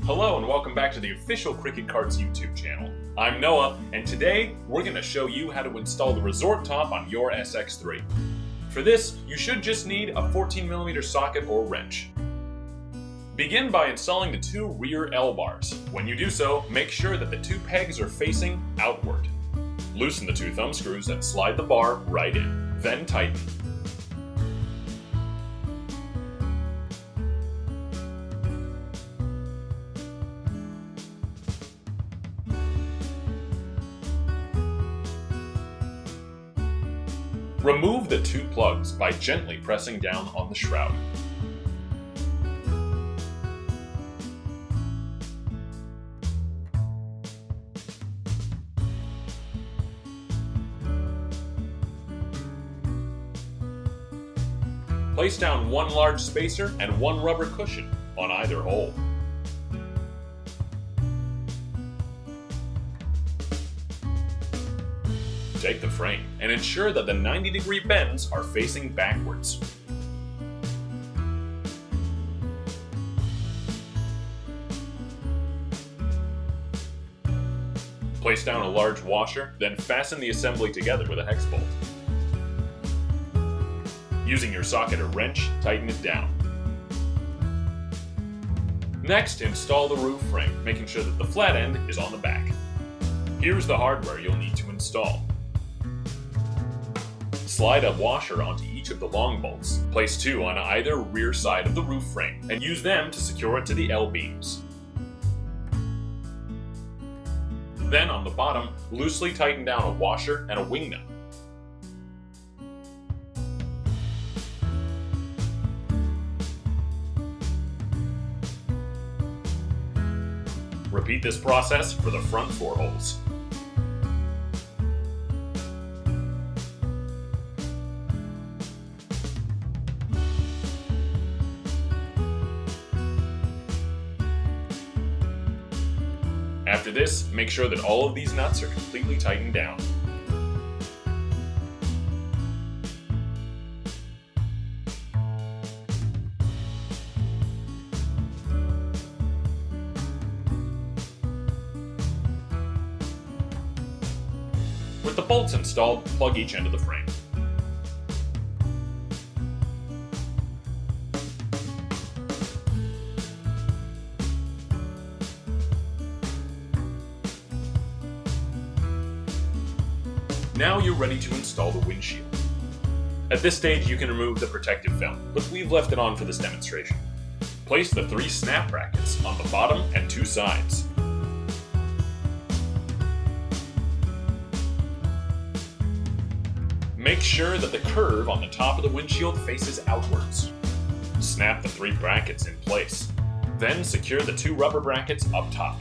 Hello and welcome back to the official Cricket Carts YouTube channel. I'm Noah, and today we're going to show you how to install the resort top on your SX3. For this, you should just need a 14mm socket or wrench. Begin by installing the two rear L-bars. When you do so, make sure that the two pegs are facing outward. Loosen the two thumb screws and slide the bar right in, then tighten. Remove the two plugs by gently pressing down on the shroud. Place down one large spacer and one rubber cushion on either hole. Take the frame and ensure that the 90-degree bends are facing backwards. Place down a large washer, then fasten the assembly together with a hex bolt. Using your socket or wrench, tighten it down. Next, install the roof frame, making sure that the flat end is on the back. Here's the hardware you'll need to install. Slide a washer onto each of the long bolts. Place two on either rear side of the roof frame and use them to secure it to the L-beams. Then on the bottom, loosely tighten down a washer and a wing nut. Repeat this process for the front four holes. After this, make sure that all of these nuts are completely tightened down. With the bolts installed, plug each end of the frame. Now you're ready to install the windshield. At this stage you can remove the protective film, but we've left it on for this demonstration. Place the three snap brackets on the bottom and two sides. Make sure that the curve on the top of the windshield faces outwards. Snap the three brackets in place. Then secure the two rubber brackets up top.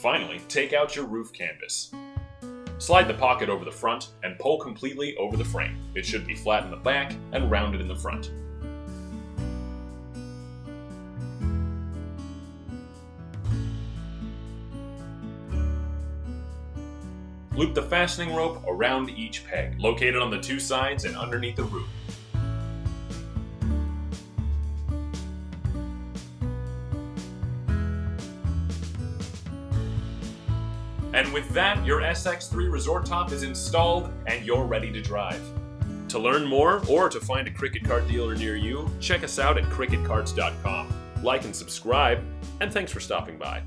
Finally, take out your roof canvas. Slide the pocket over the front and pull completely over the frame. It should be flat in the back and rounded in the front. Loop the fastening rope around each peg, located on the two sides and underneath the roof. And with that, your SX3 resort top is installed and you're ready to drive. To learn more or to find a Cricket Cart dealer near you, check us out at cricketcarts.com. Like and subscribe, and thanks for stopping by.